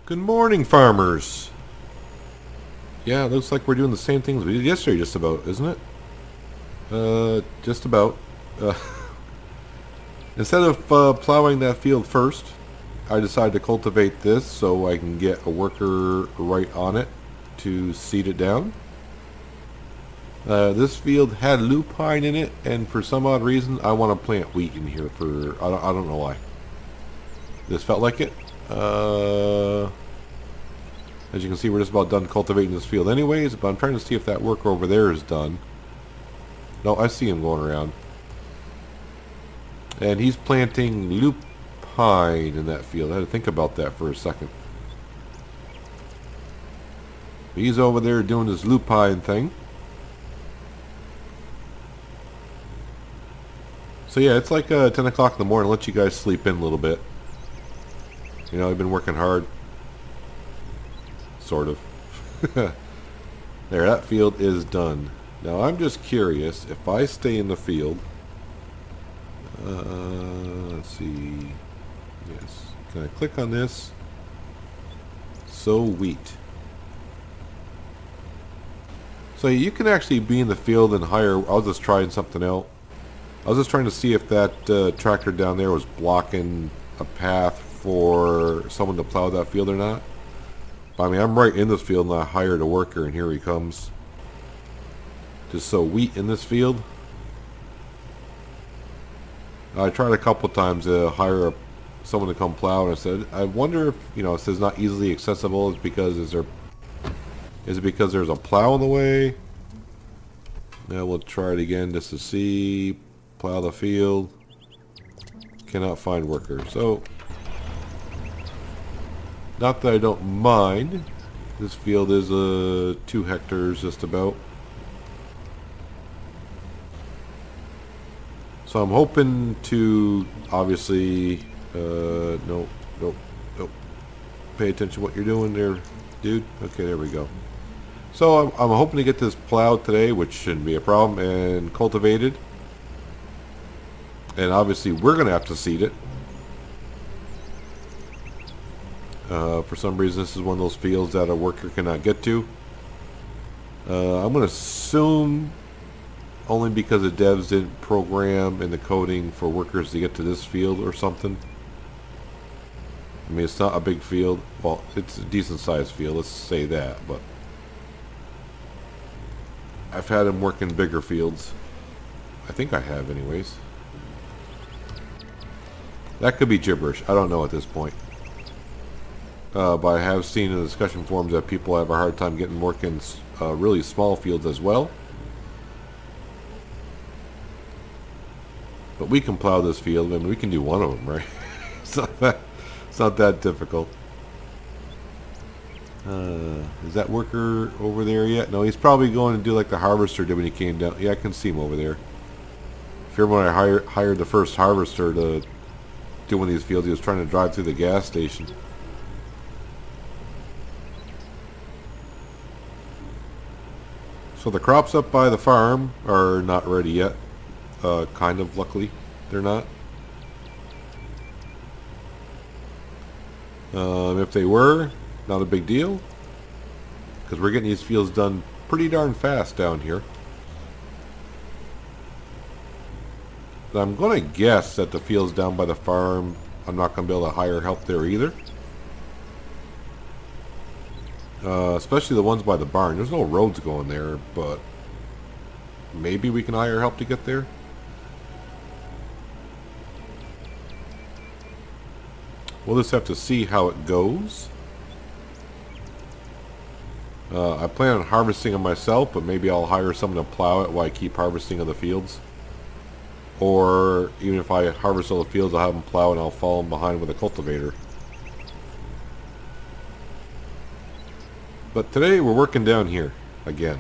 Good morning, farmers. Yeah, it looks like we're doing the same things we did yesterday, just about, isn't it? Just about. Uh, Instead of plowing that field first, I decided to cultivate this so I can get a worker right on it to seed it down. This field had lupine in it, and for some odd reason, I want to plant wheat in here for, I don't know why. This felt like it. As you can see, we're just about done cultivating this field anyways, but I'm trying to see if that work over there is done. No, I see him going around. And he's planting lupine in that field. I had to think about that for a second. He's over there doing his lupine thing. So yeah, it's like 10 o'clock in the morning. I'll let you guys sleep in a little bit. You know, I've been working hard. Sort of. There, that field is done. Now I'm just curious, if I stay in the field, let's see, yes, can I click on this? Sow wheat. So you can actually be in the field and hire. I was just trying something out. I was just trying to see if that tractor down there was blocking a path for someone to plow that field or not. I mean, I'm right in this field and I hired a worker, and here he comes to sow wheat in this field. I tried a couple times to hire someone to come plow, and I said, I wonder if, you know, it says not easily accessible. Is it because there's a plow in the way? Now we'll try it again just to see. Plow the field. Cannot find worker. So, not that I don't mind. This field is 2 hectares just about. So I'm hoping to obviously nope. Pay attention to what you're doing there, dude. Okay, there we go. So I'm hoping to get this plowed today, which shouldn't be a problem, and cultivated. And obviously we're gonna have to seed it. For some reason, this is one of those fields that a worker cannot get to. I'm going to assume only because the devs didn't program in the coding for workers to get to this field or something. I mean, it's not a big field. Well, it's a decent sized field, let's say that, but I've had them work in bigger fields. I think I have anyways. That could be gibberish. I don't know at this point. But I have seen in the discussion forums that people have a hard time getting work in really small fields as well. But we can plow this field. I mean, we can do one of them, right? it's not that difficult. Is that worker over there yet? No, he's probably going to do like the harvester did when he came down. Yeah, I can see him over there. If you remember when I hired the first harvester to do one of these fields, he was trying to drive through the gas station. So the crops up by the farm are not ready yet. Kind of, luckily, they're not. If they were, not a big deal. Because we're getting these fields done pretty darn fast down here. But I'm going to guess that the fields down by the farm, I'm not going to be able to hire help there either. Especially the ones by the barn. There's no roads going there, but maybe we can hire help to get there. We'll just have to see how it goes. I plan on harvesting them myself, but maybe I'll hire someone to plow it while I keep harvesting other fields. Or even if I harvest all the fields, I'll have them plow and I'll follow them behind with a cultivator. But today we're working down here again.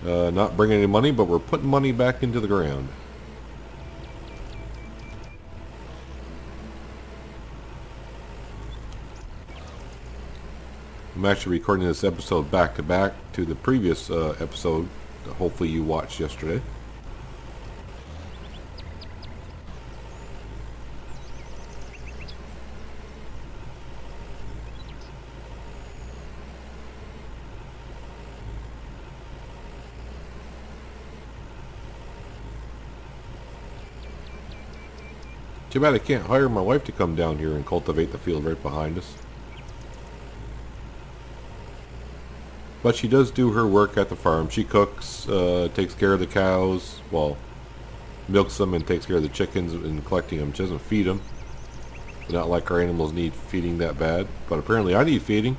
Not bringing any money, but we're putting money back into the ground. I'm actually recording this episode back to back to the previous episode that hopefully you watched yesterday. Too bad I can't hire my wife to come down here and cultivate the field right behind us. But she does do her work at the farm. She cooks, takes care of the cows, well, milks them and takes care of the chickens and collecting them. She doesn't feed them. Not like our animals need feeding that bad, but apparently I need feeding.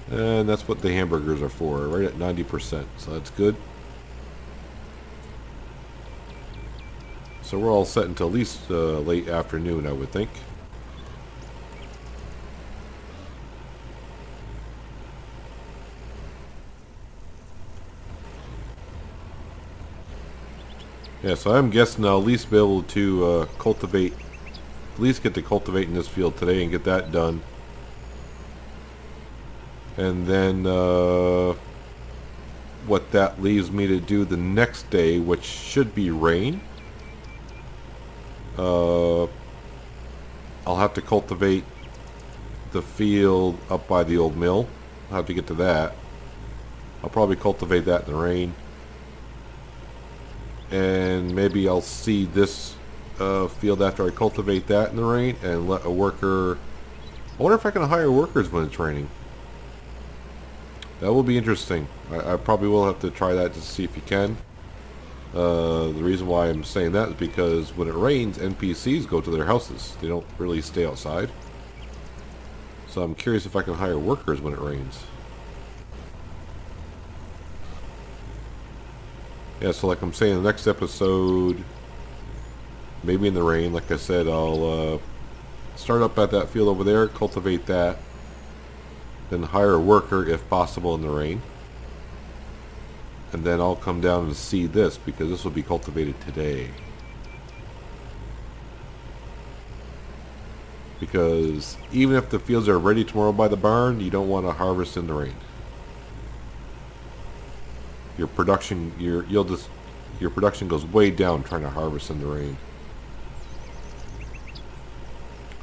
And that's what the hamburgers are for, right at 90%, so that's good. So we're all set until at least late afternoon, I would think. Yeah, so I'm guessing I'll at least be able to cultivate, at least get to cultivating this field today and get that done. And then what that leaves me to do the next day, which should be rain. I'll have to cultivate the field up by the old mill. I'll have to get to that. I'll probably cultivate that in the rain. And maybe I'll seed this field after I cultivate that in the rain and let a worker... I wonder if I can hire workers when it's raining. That will be interesting. I probably will have to try that to see if you can. The reason why I'm saying that is because when it rains, NPCs go to their houses. They don't really stay outside. So I'm curious if I can hire workers when it rains. Yeah, so like I'm saying, the next episode, maybe in the rain, like I said, I'll start up at that field over there, cultivate that, then hire a worker if possible in the rain. And then I'll come down and seed this because this will be cultivated today. Because even if the fields are ready tomorrow by the barn, you don't want to harvest in the rain. Your production, your production goes way down trying to harvest in the rain.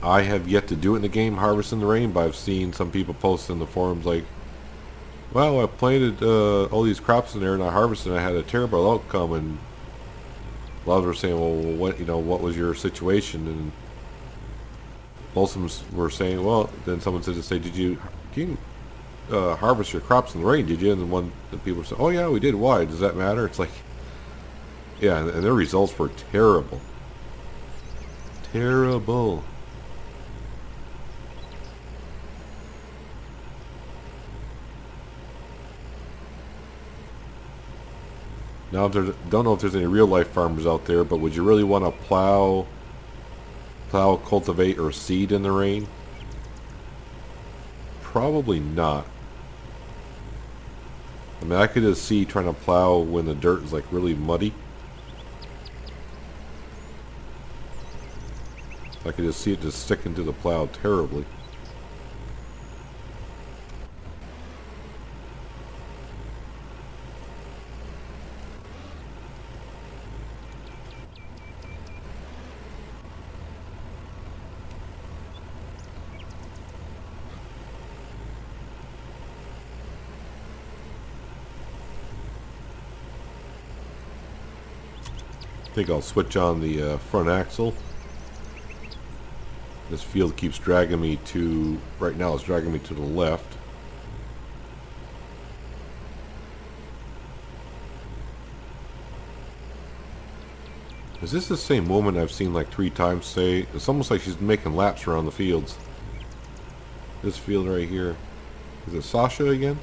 I have yet to do it in the game, harvest in the rain, but I've seen some people post in the forums like, well, I planted all these crops in there and I harvested and I had a terrible outcome, and a lot of them were saying, well, what was your situation? And most of them were saying, well, then someone said to say, did you harvest your crops in the rain, did you? And then the people said, oh yeah, we did. Why? Does that matter? It's like, yeah, and their results were terrible. Terrible. Now, don't know if there's any real life farmers out there, but would you really want to plow, cultivate, or seed in the rain? Probably not. I mean, I could just see trying to plow when the dirt is like really muddy. I could just see it just sticking to the plow terribly. I think I'll switch on the front axle. This field keeps dragging me to, right now it's dragging me to the left. Is this the same woman I've seen like 3 times today? It's almost like she's making laps around the fields. This field right here. Is it Sasha again?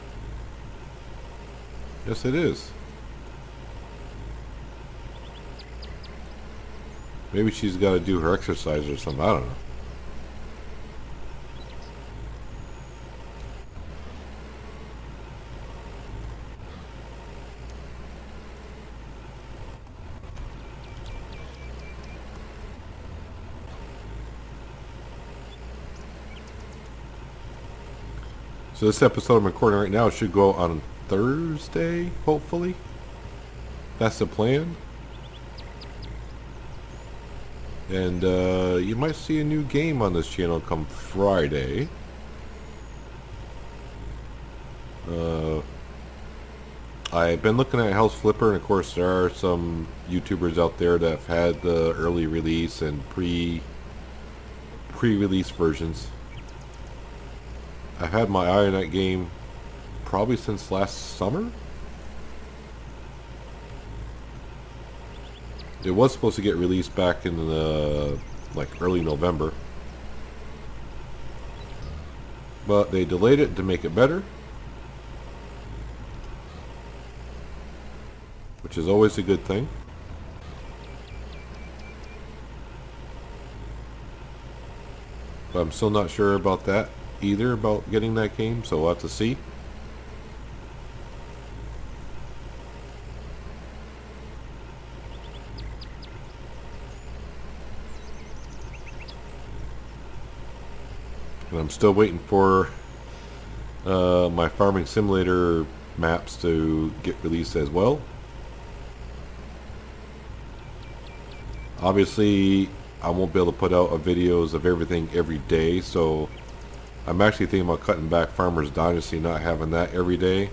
Yes, it is. Maybe she's got to do her exercise or something. I don't know. So this episode I'm recording right now should go on Thursday, hopefully. That's the plan. And you might see a new game on this channel come Friday. I've been looking at House Flipper, and of course there are some YouTubers out there that have had the early release and pre-release versions. I've had my eye on that game probably since last summer. It was supposed to get released back in the like early November, but they delayed it to make it better, which is always a good thing. But I'm still not sure about that either, about getting that game, so we'll have to see. And I'm still waiting for my farming simulator maps to get released as well. Obviously, I won't be able to put out videos of everything every day, so I'm actually thinking about cutting back Farmers Dynasty, not having that every day.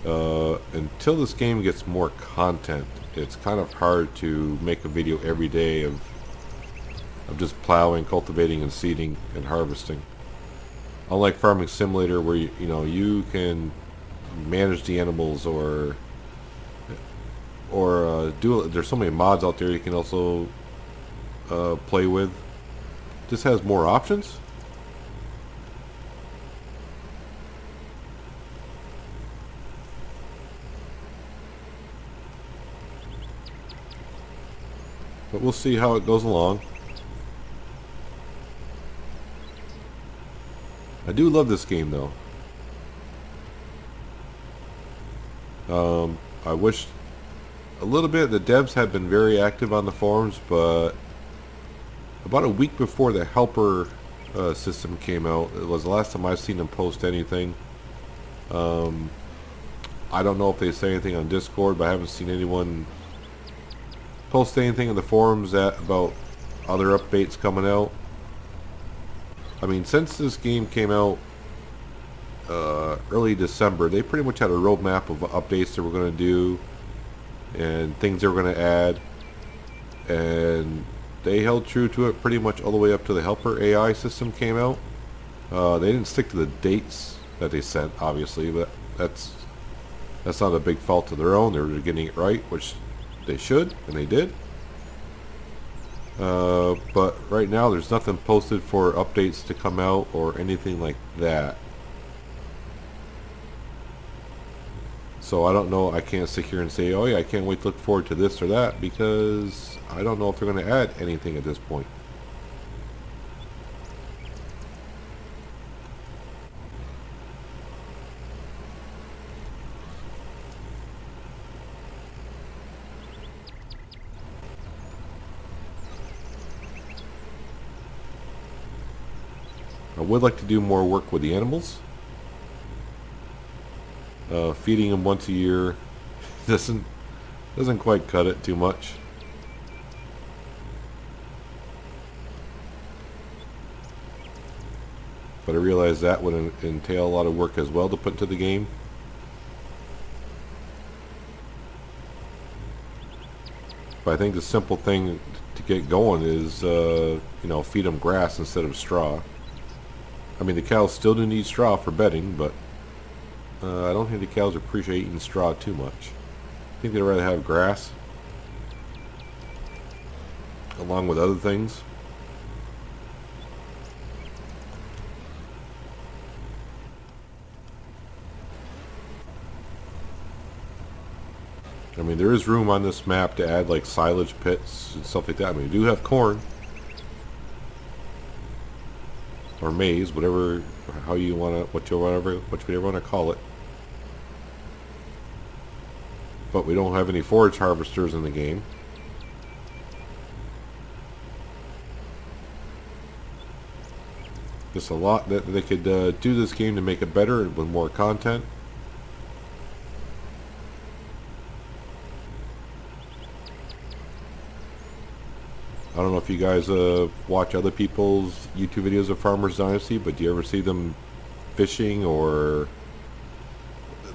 Until this game gets more content, it's kind of hard to make a video every day of just plowing, cultivating, and seeding and harvesting. Unlike Farming Simulator, where you can manage the animals or do. There's so many mods out there you can also play with. This has more options. But we'll see how it goes along. I do love this game though. I wish a little bit. The devs have been very active on the forums, but about a week before the helper system came out, it was the last time I've seen them post anything. I don't know if they say anything on Discord, but I haven't seen anyone post anything in the forums about other updates coming out. I mean, since this game came out early December, they pretty much had a roadmap of updates they were going to do and things they were going to add, and they held true to it pretty much all the way up to the helper AI system came out. They didn't stick to the dates that they set, obviously, but that's not a big fault of their own. They were getting it right, which they should, and they did. But right now there's nothing posted for updates to come out or anything like that. So I don't know. I can't sit here and say, oh yeah, I can't wait to look forward to this or that, because I don't know if they're going to add anything at this point. I would like to do more work with the animals. Feeding them once a year doesn't quite cut it too much. But I realize that would entail a lot of work as well to put into the game. But I think the simple thing to get going is, feed them grass instead of straw. I mean, the cows still do need straw for bedding, but I don't think the cows appreciate eating straw too much. I think they'd rather have grass along with other things. I mean, there is room on this map to add like silage pits and stuff like that. I mean, we do have corn or maize, whatever, how you want to, whatever you want to call it. But we don't have any forage harvesters in the game. Just a lot that they could do this game to make it better and with more content. I don't know if you guys watch other people's YouTube videos of Farmers Dynasty, but do you ever see them fishing or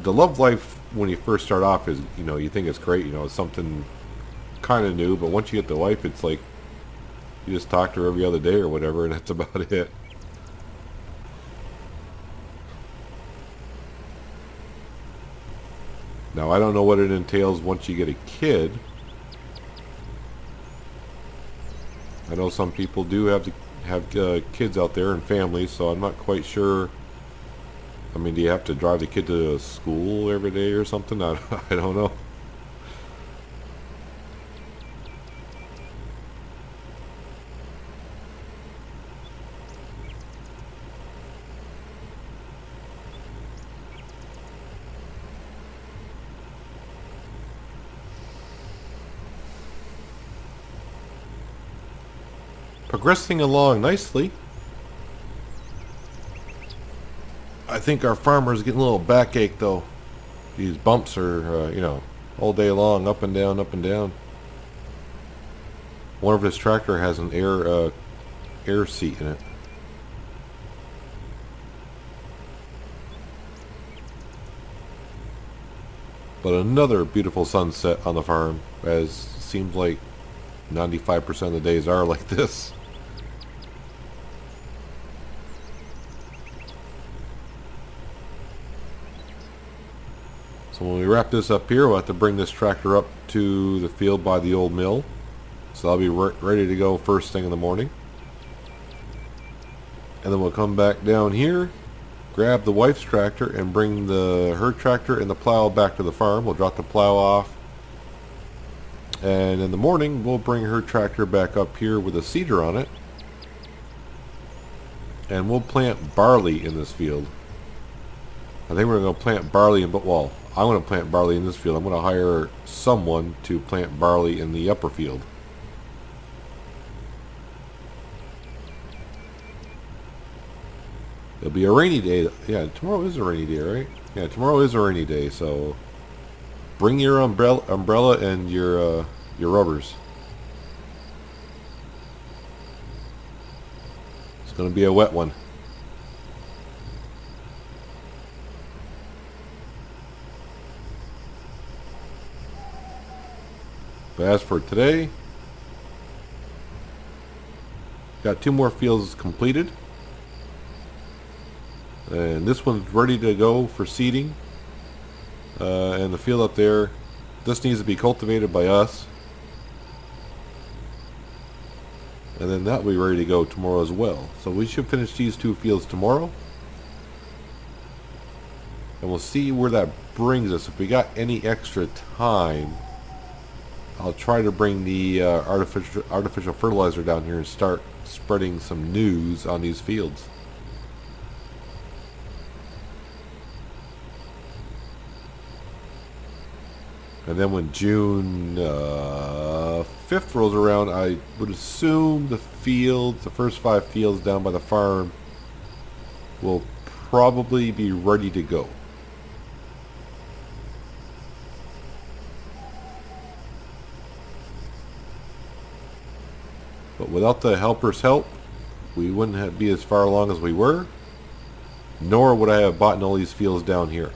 the love life when you first start off is, you know, you think it's great, you know, it's something kind of new, but once you get to life, it's like you just talk to her every other day or whatever, and that's about it. Now, I don't know what it entails once you get a kid. I know some people do have kids out there and families, so I'm not quite sure. I mean, do you have to drive the kid to school every day or something? I don't know. Progressing along nicely. I think our farmer's getting a little backache though. These bumps are, you know, all day long, up and down, up and down. One of his tractor has an air seat in it. But another beautiful sunset on the farm, as seems like 95% of the days are like this. So when we wrap this up here, we'll have to bring this tractor up to the field by the old mill. So I'll be ready to go first thing in the morning. And then we'll come back down here, grab the wife's tractor, and bring her tractor and the plow back to the farm. We'll drop the plow off. And in the morning, we'll bring her tractor back up here with a seeder on it. And we'll plant barley in this field. I think we're going to plant barley in, well, I'm going to plant barley in this field. I'm going to hire someone to plant barley in the upper field. It'll be a rainy day. Yeah, tomorrow is a rainy day, right? Yeah, tomorrow is a rainy day, so bring your umbrella and your rubbers. It's going to be a wet one. But as for today, got 2 more fields completed. And this one's ready to go for seeding. And the field up there, this needs to be cultivated by us. And then that will be ready to go tomorrow as well. So we should finish these 2 fields tomorrow. And we'll see where that brings us. If we got any extra time, I'll try to bring the artificial fertilizer down here and start spreading some news on these fields. And then when June 5th rolls around, I would assume the first 5 fields down by the farm, will probably be ready to go. But without the helper's help, we wouldn't be as far along as we were, nor would I have bought all these fields down here.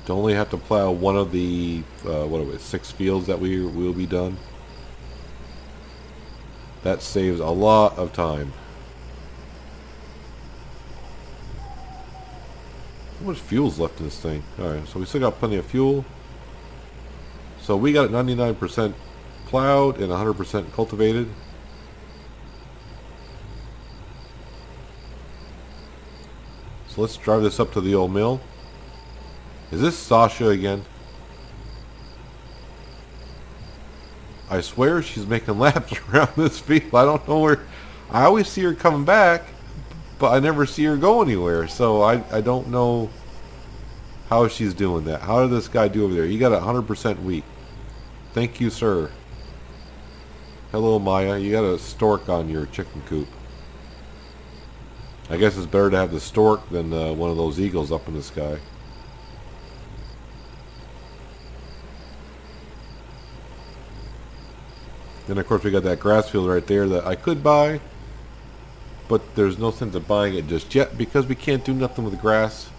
To only have to plow one of the 6 fields that we will be done, that saves a lot of time. How much fuel's left in this thing? Alright, so we still got plenty of fuel. So we got it 99% plowed and 100% cultivated. So let's drive this up to the old mill. Is this Sasha again? I swear she's making laps around this field. I don't know where. I always see her coming back, but I never see her go anywhere. So I don't know how she's doing that. How did this guy do over there? You got 100% wheat. Thank you, sir. Hello, Maya. You got a stork on your chicken coop. I guess it's better to have the stork than one of those eagles up in the sky. Then of course we got that grass field right there that I could buy, but there's no sense of buying it just yet because we can't do nothing with the grass.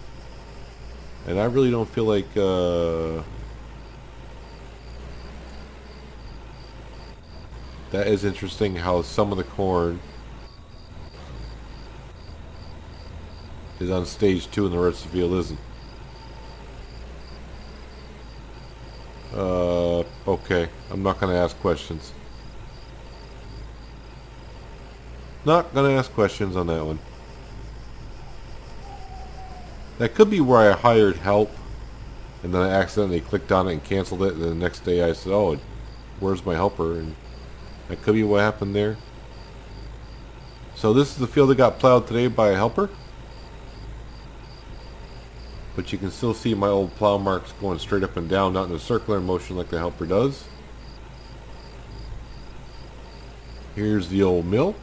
And I really don't feel like that is interesting how some of the corn is on stage 2 and the rest of the field isn't. Okay, I'm not going to ask questions. Not going to ask questions on that one. That could be where I hired help and then I accidentally clicked on it and canceled it, and then the next day I said, oh, where's my helper? And that could be what happened there. So this is the field that got plowed today by a helper. But you can still see my old plow marks going straight up and down, not in a circular motion like the helper does. Here's the old mill.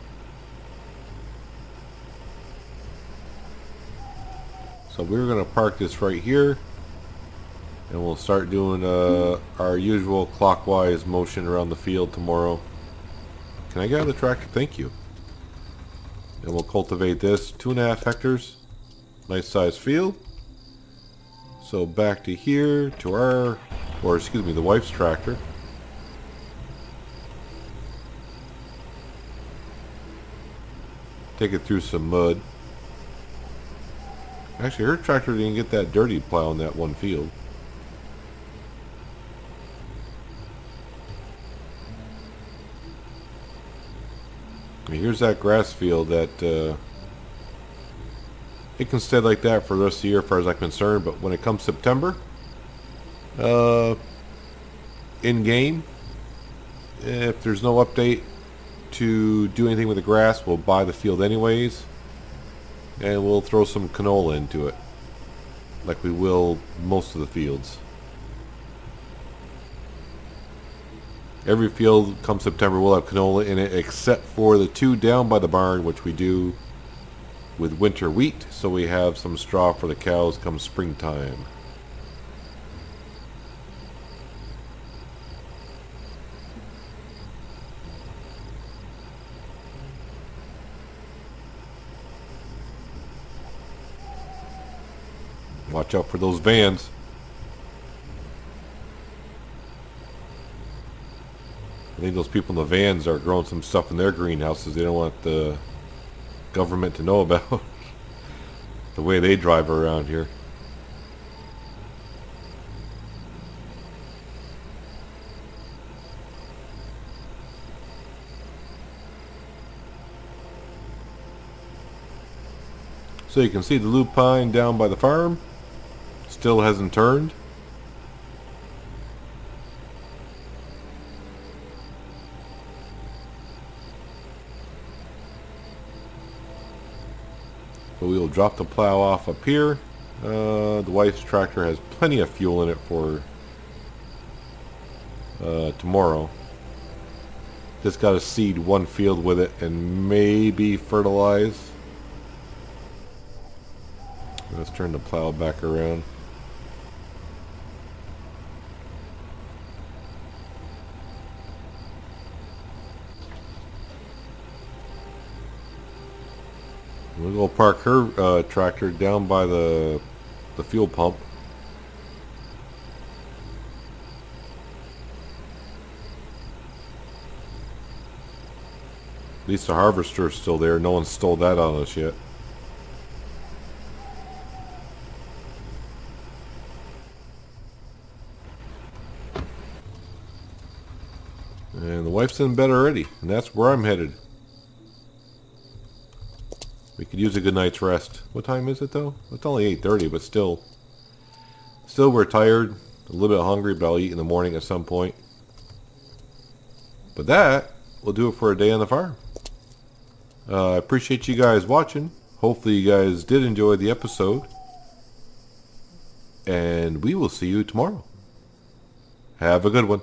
So we're going to park this right here. And we'll start doing our usual clockwise motion around the field tomorrow. Can I get out of the tractor? Thank you. And we'll cultivate this 2.5 hectares. Nice size field. So back to here, to our, or excuse me, the wife's tractor. Take it through some mud. Actually, her tractor didn't get that dirty plowing that one field. And here's that grass field that it can stay like that for the rest of the year as far as I'm concerned, but when it comes September, in game, if there's no update to do anything with the grass, we'll buy the field anyways, and we'll throw some canola into it, like we will most of the fields. Every field come September will have canola in it, except for the 2 down by the barn, which we do with winter wheat, so we have some straw for the cows come springtime. Watch out for those vans. I think those people in the vans are growing some stuff in their greenhouses they don't want the government to know about. The way they drive around here. So you can see the lupine down by the farm still hasn't turned. So we will drop the plow off up here. The wife's tractor has plenty of fuel in it for tomorrow. Just got to seed one field with it and maybe fertilize. Let's turn the plow back around. We'll go park her tractor down by the fuel pump. At least the harvester's still there. No one stole that on us yet. And the wife's in bed already, and that's where I'm headed. We could use a good night's rest. What time is it though? It's only 8:30, but still we're tired, a little bit hungry, but I'll eat in the morning at some point. But that will do it for a day on the farm. I appreciate you guys watching. Hopefully you guys did enjoy the episode. And we will see you tomorrow. Have a good one.